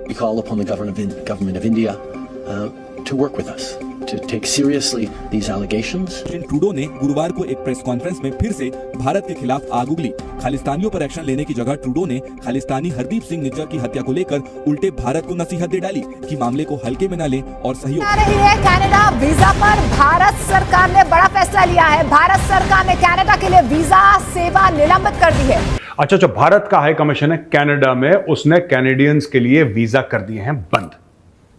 We call upon the government of India to work with us, to take seriously these allegations. Trudeau ने गुरुवार को एक press conference में फिर से भारत के खिलाफ आग उगली। खालिस्तानियों पर एक्शन लेने की जगह ट्रूडो ने खालिस्तानी हरदीप सिंह निज्जर की हत्या को लेकर उल्टे भारत को नसीहत दे डाली कि मामले को हल्के में न ले और सहयोग। आ रही है कनाडा वीजा पर भारत सरकार ने बड़ा फैसला लिया है। भारत सरकार ने कनाडा के लिए वीजा सेवा निलंबित कर दी है। अच्छा, जो भारत का हाई कमीशन है कनाडा में, उसने कैनेडियंस के लिए वीजा कर दिए हैं बंद।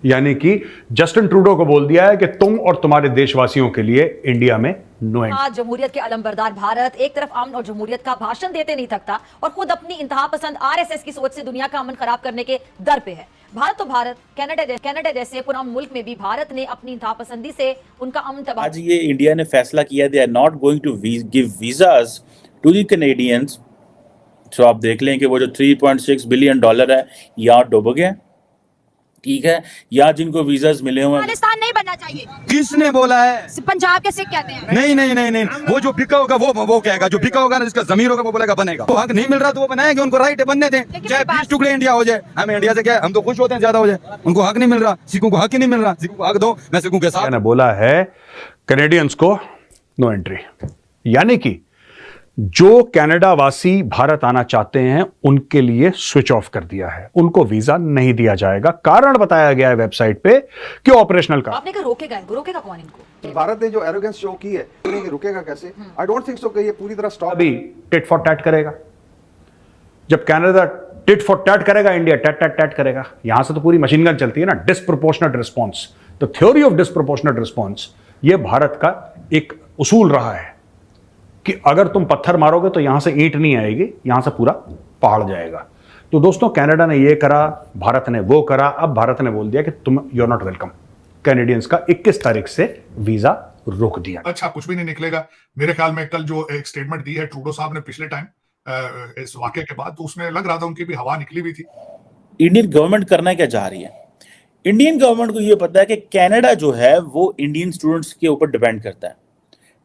यानी कि जस्टिन ट्रूडो को बोल दिया है कि तुम और तुम्हारे देशवासियों के लिए इंडिया में नो एंट्री। आज जमहूरियत के अलंबरदार भारत एक तरफ अमन और जमहूरियत का भाषण देते नहीं थकता और खुद अपनी इंतहा पसंद आरएसएस की सोच से दुनिया का अमन खराब करने के दर पे है। भारत तो भारत, कनाडा जैसे पुराने मुल्क में भी भारत ने अपनी इंतहा पसंदी से उनका अमन तबाह। आज ये इंडिया ने फैसला किया, they are not going to give visas to the Canadians. तो आप देख लें कि वो जो $3.6 बिलियन है यहाँ डूब गए, ठीक है। यहाँ जिनको वीजास मिले हुए खालिस्तान नहीं बनना चाहिए। किसने बोला है? पंजाब के सिख कहते हैं। नहीं, वो जो बिका होगा वो कहेगा, जो बिका होगा ना, जिसका जमीर होगा वो बोलेगा बनेगा। तो हक नहीं मिल रहा तो वो बनाएंगे, उनको राइट है बनने दें। चाहे 20 टुकड़े इंडिया हो जाए, हमें इंडिया से क्या है, हम तो खुश होते हैं ज्यादा हो जाए। उनको हक नहीं मिल रहा, सिखों को हक ही नहीं मिल रहा। सिखों को हक दो, मैं सिखों के साथ। बोला है कैनेडियंस को नो एंट्री, यानी कि जो कनाडा वासी भारत आना चाहते हैं उनके लिए स्विच ऑफ कर दिया है, उनको वीजा नहीं दिया जाएगा। कारण बताया गया है वेबसाइट पे कि ऑपरेशनल का। आपने कहा रोकेगा कौन इनको? भारत ने जो एरोगेंस शो की है, रुकेगा कैसे? आई डोंट थिंक सो कि ये पूरी तरह स्टॉप। अभी टिट फॉर टैट करेगा। जब कनाडा टिट फॉर टैट करेगा, इंडिया टैट टैट टैट करेगा। यहां से तो पूरी मशीन गन चलती है ना, disproportionate response. The theory of disproportionate response, ये भारत का एक उसूल रहा है कि अगर तुम पत्थर मारोगे तो यहां से ईंट नहीं आएगी, यहां से पूरा पहाड़ जाएगा। तो दोस्तों, कनाडा ने ये करा, भारत ने वो करा। अब भारत ने बोल दिया कि तुम you are not welcome. Canadians का 21 तारीख से वीजा रोक दिया। अच्छा, कुछ भी नहीं निकलेगा मेरे ख्याल में। कल जो एक स्टेटमेंट दी है ट्रूडो साहब ने पिछले टाइम इस वाकये के बाद, तो उसमें लग रहा था उनकी भी हवा निकली हुई थी। इंडियन गवर्नमेंट करना क्या चाह रही है? इंडियन गवर्नमेंट को ये पता है कि कनाडा जो है वो इंडियन स्टूडेंट्स के ऊपर डिपेंड करता है,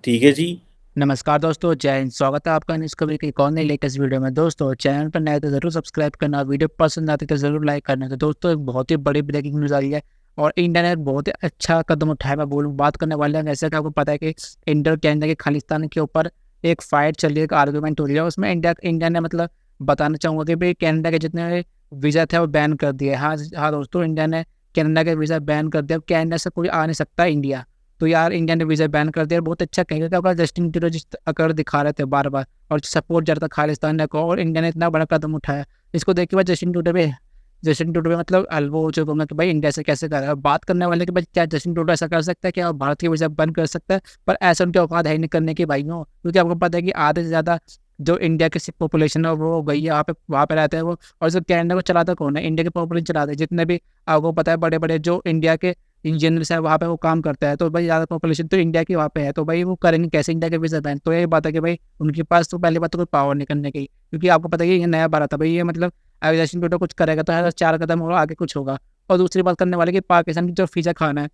ठीक है जी। नमस्कार दोस्तों, जय हिंद। स्वागत है आपका न्यूज़ खबर की एक और नई लेटेस्ट वीडियो में। दोस्तों, चैनल पर नए तो जरूर सब्सक्राइब करना, वीडियो पसंद आती तो जरूर लाइक करना। तो दोस्तों, एक बहुत ही बड़ी ब्रेकिंग न्यूज़ आ रही है और इंडिया ने बहुत ही अच्छा कदम उठाया। मैं बात करने वाले हैं, जैसे कि आपको पता है कि इंडिया और कनाडा के खालिस्तान के ऊपर एक फाइट चल रही है, एक आर्गूमेंट हो रही है। उसमें इंडिया ने बताना चाहूँगा कि भाई कनाडा के जितने वीज़ा थे वो बैन कर दिए। हाँ दोस्तों, इंडिया ने कनाडा के वीज़ा बैन कर दिया। कनाडा से कोई आ नहीं सकता इंडिया। तो यार, इंडिया ने वीज़ा बैन कर दिया, बहुत अच्छा कहेगा। क्या जस्टिन ट्रूडो जिस अकर दिखा रहे थे बार बार और सपोर्ट जा रहा था खालिस्तान को, और इंडिया ने इतना बड़ा कदम उठाया। इसको देख के बाद जस्टिन ट्रूडो पे अलवो हो चुका कि भाई इंडिया से कैसे कर रहा है। बात करने वाले कि भाई क्या जस्टिन ट्रूडो ऐसा कर सकता है, क्या भारत की वीज़ा बंद कर सकता है? पर ऐसा उनके औकात है नहीं करने की भाइयों, क्योंकि आपको पता है कि आधे से ज़्यादा जो इंडिया की सिख पॉपुलेशन है वो गई है वहाँ पे रहते हैं वो। और जो कनाडा को चलाता कौन है? इंडिया के पॉपुलेशन चलाते हैं। जितने भी आपको पता है बड़े जो इंडिया के इंजीनियर्स हैं वहाँ पे वो काम करता है। तो भाई ज़्यादा पॉपुलेशन तो इंडिया की वहाँ पे है, तो भाई वो करेंगे कैसे इंडिया के वीज़ा बैन? तो यही बात है कि भाई उनके पास तो पहली बात तो कोई पावर नहीं करने की, क्योंकि आपको पता है ये नया भारत है भाई। ये अगर जस्टिन ट्रूडो कुछ करेगा तो हर 4 कदम और आगे कुछ होगा। और दूसरी बात करने वाले कि पाकिस्तान की जो वीज़ा खाना है,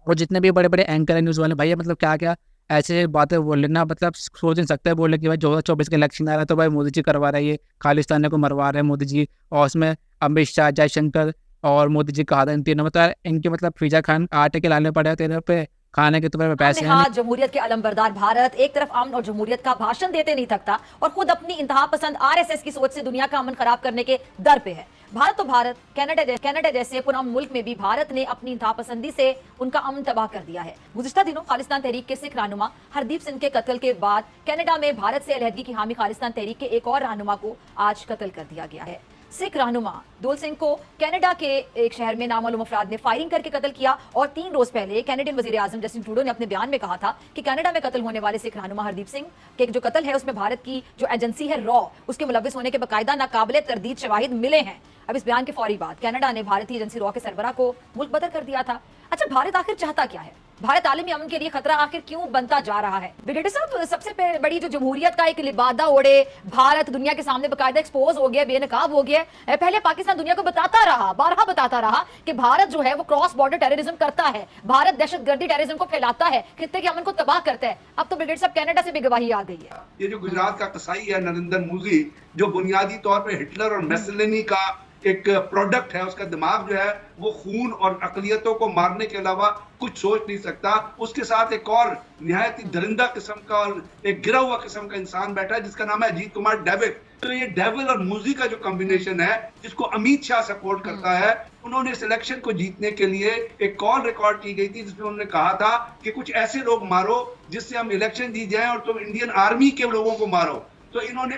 और जितने भी बड़े एंकर है न्यूज़ वाले भाई, क्या ऐसे बातें बोल लेना, सोच नहीं सकते बोले कि भाई 2024 के इलेक्शन आ रहा है तो भाई मोदी जी करवा रहे हैं, ये खालिस्तान को मरवा रहे हैं मोदी जी। और उसमें अमित शाह, जयशंकर और मोदी जी कहा था इन तीनों इनके वीजा खान आटे के लाने पड़े तेरे पे खाने के तुम्हें पैसे हैं। जमहूरियत के अलंबरदार भारत एक तरफ अमन और जमहूरियत का भाषण देते नहीं थकता और खुद अपनी इंतहा पसंद आरएसएस की सोच से दुनिया का अमन खराब करने के दर पे है। भारत तो भारत, कनाडा जैसे पुराने मुल्क में भी भारत ने अपनी इंतहा पसंदी से उनका अमन तबाह कर दिया है। गुज़िश्ता दिनों खालिस्तान तहरीक के सिख रहनुमा हरदीप सिंह के कत्ल के बाद कनाडा में भारत से अलहदगी की हामी खालिस्तान तहरीक के एक और रहनुमा को आज कत्ल कर दिया गया है। सिख रहनुमा दोल सिंह को कनाडा के एक शहर में नामालूम अफराद ने फायरिंग करके कत्ल किया। और 3 रोज पहले कैनेडियन वजीर आजम जस्टिन ट्रूडो ने अपने बयान में कहा था कि कनाडा में कत्ल होने वाले सिख रहनुमा हरदीप सिंह के जो कत्ल है उसमें भारत की जो एजेंसी है रॉ, उसके मुलविस होने के बाकायदा नाकाबिले तरदीद शवाहिद मिले हैं। अब इस बयान के फौरी बाद कनाडा ने भारतीय एजेंसी रॉ के सरबराह को मुल्क बदर कर दिया था। अच्छा, भारत आखिर चाहता क्या है? भारत आलमी अमन के लिए खतरा आखिर क्यों बनता जा रहा है? ब्रिगेडियर साहब, सबसे बड़ी जो जमहूरियत का एक लिबादा ओढ़े भारत दुनिया के सामने बाकायदा एक्सपोज हो गया, बेनकाब हो गया। पहले पाकिस्तान दुनिया को बारहा बताता रहा कि भारत जो है वो क्रॉस बॉर्डर टेररिज्म करता है, भारत दहशतगर्दी टेररिज्म को फैलाता है, खित्ते के अमन को तबाह करता है। अब तो ब्रिगेडियर साहब कनाडा से भी गवाही आ गई है। ये जो गुजरात का कसाई है नरेंद्र मोदी, जो बुनियादी तौर पे हिटलर और मेसलिनी का एक प्रोडक्ट है, उसका दिमाग जो है वो खून और अकलियतों को मारने के अलावा कुछ सोच नहीं सकता। उसके साथ एक और निहायत ही दरिंदा किस्म का और एक गिरा हुआ किस्म का इंसान बैठा है जिसका नाम है अजीत कुमार डेविल। तो ये डेविल और मूजी का जो कॉम्बिनेशन है जिसको अमित शाह सपोर्ट करता है, उन्होंने इस इलेक्शन को जीतने के लिए एक कॉल रिकॉर्ड की गई थी जिसमें उन्होंने कहा था कि कुछ ऐसे लोग मारो जिससे हम इलेक्शन जीत जाएं और तुम इंडियन आर्मी के लोगों को मारो। तो इन्होंने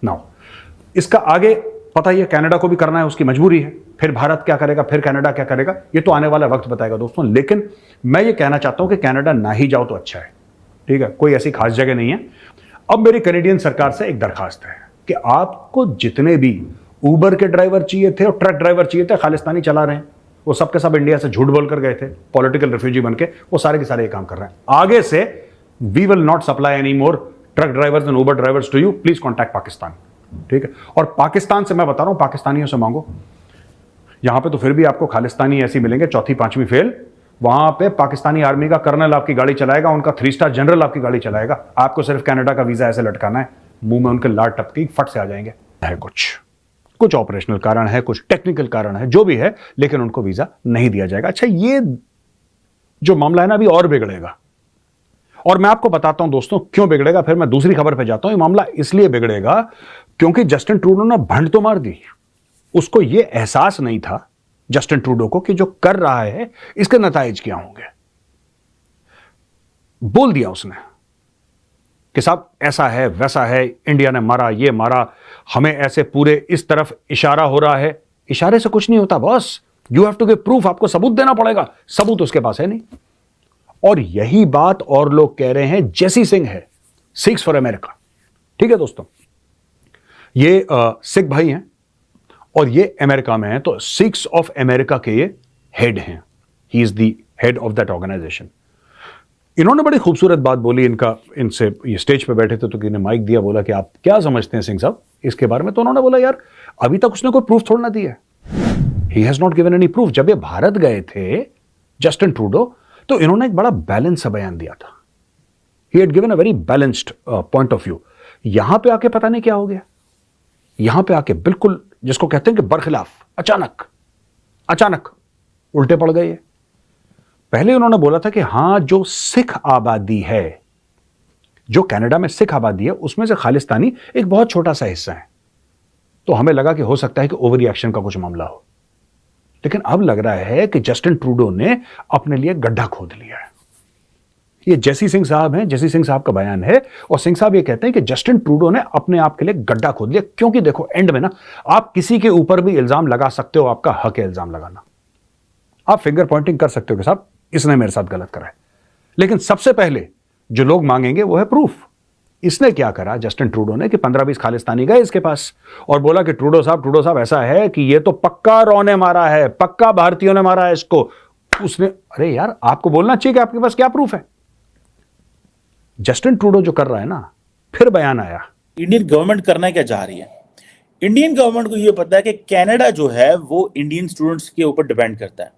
नाउ इसका आगे पता ही है, कनाडा को भी करना है, उसकी मजबूरी है। फिर भारत क्या करेगा, फिर कनाडा क्या करेगा, ये तो आने वाला वक्त बताएगा दोस्तों। लेकिन मैं ये कहना चाहता हूं कि कनाडा ना ही जाओ तो अच्छा है, ठीक है, कोई ऐसी खास जगह नहीं है। अब मेरी कैनेडियन सरकार से एक दरखास्त है कि आपको जितने भी उबर के ड्राइवर चाहिए थे और ट्रक ड्राइवर चाहिए थे, खालिस्तानी चला रहे हैं, वो सब के सब इंडिया से झूठ बोलकर गए थे, पॉलिटिकल रिफ्यूजी बन के, वो सारे के सारे ये काम कर रहे हैं। आगे से we will not supply any more truck drivers and Uber drivers to you, please contact Pakistan, ठीक है। और पाकिस्तान से मैं बता रहा हूं, पाकिस्तानियों से मांगो। यहां पे तो फिर भी आपको खालिस्तानी ऐसी मिलेंगे, चौथी पांचवी फेल। वहां पे पाकिस्तानी आर्मी का कर्नल आपकी गाड़ी चलाएगा, उनका 3 स्टार जनरल आपकी गाड़ी चलाएगा। आपको सिर्फ कनाडा का वीजा ऐसे लटकाना है, मुंह में उनके लार टपकी फट से आ जाएंगे। है कुछ ऑपरेशनल कारण है, कुछ टेक्निकल कारण है, जो भी है, लेकिन उनको वीजा नहीं दिया जाएगा। अच्छा, ये जो मामला है ना अभी और बिगड़ेगा, और मैं आपको बताता हूं दोस्तों क्यों बिगड़ेगा। फिर मैं दूसरी खबर पे जाता हूं। ये मामला इसलिए बिगड़ेगा क्योंकि जस्टिन ट्रूडो ने भंड तो मार दी। उसको यह एहसास नहीं था जस्टिन ट्रूडो को कि जो कर रहा है इसके नताइज क्या होंगे। बोल दिया उसने कि साहब ऐसा है वैसा है, इंडिया ने मारा, ये मारा, हमें ऐसे पूरे इस तरफ इशारा हो रहा है। इशारे से कुछ नहीं होता boss, you have to give proof, आपको सबूत देना पड़ेगा। सबूत उसके पास है नहीं। और यही बात और लोग कह रहे हैं, जेसी सिंह है, सिक्स फॉर अमेरिका, ठीक है दोस्तों। ये सिख भाई हैं और ये अमेरिका में हैं, तो सिक्स ऑफ अमेरिका के ये हेड हैं। He is the head of that organisation. इन्होंने बड़ी खूबसूरत बात बोली, इनसे ये स्टेज पे बैठे थे तो किसी ने माइक दिया, बोला कि आप क्या समझते हैं सिंह साहब इसके बारे में। तो उन्होंने बोला यार अभी तक उसने कोई प्रूफ थोड़ा ना दिया, he has not given any proof. जब ये भारत गए थे जस्टिन ट्रूडो, तो इन्होंने एक बड़ा बैलेंस सा बयान दिया था। He had given a very balanced point of view. यहां पे आके पता नहीं क्या हो गया, यहां पे आके बिल्कुल जिसको कहते हैं कि बरखिलाफ, अचानक उल्टे पड़ गए। पहले उन्होंने बोला था कि हां जो सिख आबादी है, जो कनाडा में सिख आबादी है, उसमें से खालिस्तानी एक बहुत छोटा सा हिस्सा है। तो हमें लगा कि हो सकता है कि ओवर रिएक्शन का कुछ मामला हो। लेकिन अब लग रहा है कि जस्टिन ट्रूडो ने अपने लिए गड्ढा खोद लिया है। ये जेसी सिंह साहब हैं, जेसी सिंह साहब का बयान है, और सिंह साहब ये कहते हैं कि जस्टिन ट्रूडो ने अपने आप के लिए गड्ढा खोद लिया। क्योंकि देखो एंड में ना आप किसी के ऊपर भी इल्जाम लगा सकते हो, आपका हक है इल्जाम लगाना। आप फिंगर पॉइंटिंग कर सकते हो कि साहब इसने मेरे साथ गलत करा है, लेकिन सबसे पहले जो लोग मांगेंगे वो है प्रूफ। इसने क्या करा जस्टिन ट्रूडो ने कि 15-20 खालिस्तानी गए इसके पास और बोला कि ट्रूडो साहब ऐसा है कि ये तो पक्का रॉ ने मारा है, पक्का भारतीयों ने मारा है इसको। उसने, अरे यार आपको बोलना चाहिए कि आपके पास क्या प्रूफ है। जस्टिन ट्रूडो जो कर रहा है ना, फिर बयान आया। इंडियन गवर्नमेंट करना क्या चाह रही है? इंडियन गवर्नमेंट को यह पता है कि कनाडा जो है वो इंडियन स्टूडेंट्स के ऊपर डिपेंड करता है,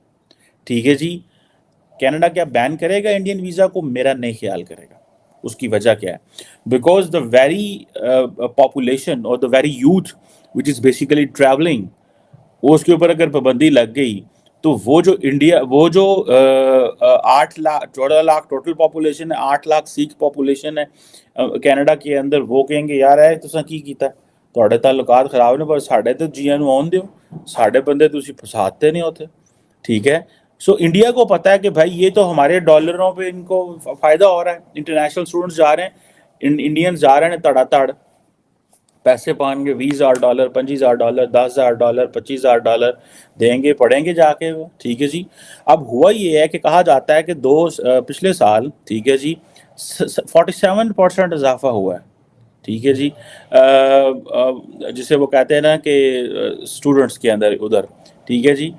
ठीक है जी। कनाडा क्या बैन करेगा इंडियन वीजा को? मेरा नहीं ख्याल करेगा। उसकी वजह क्या है? बिकॉज द वेरी पॉपुलेशन और the very youth which is basically travelling, उसके ऊपर अगर पाबंदी लग गई तो वो जो 14 लाख टोटल पॉपुलेशन है, 8 लाख सिख पॉपुलेशन है कनाडा के अंदर, वो कहेंगे यार है तुसां की कीता, तुहाडे ताल्लुकात खराब ने पर साडे ते जियां नूं आउण दिओ, साडे बंदे तुसीं फसाते नहीं होते, ठीक है। सो इंडिया को पता है कि भाई ये तो हमारे डॉलरों पे इनको फायदा हो रहा है। इंटरनेशनल स्टूडेंट्स जा रहे हैं, इंडियंस जा रहे हैं तड़ातड़, पैसे पाएंगे $20,000, $25,000, $10,000, $25,000 देंगे, पढ़ेंगे जाके, ठीक है जी। अब हुआ ये है कि कहा जाता है कि पिछले साल, ठीक है जी, 47% इजाफा हुआ है, ठीक है जी, जिसे वो कहते हैं ना कि स्टूडेंट्स के अंदर उधर, ठीक है जी।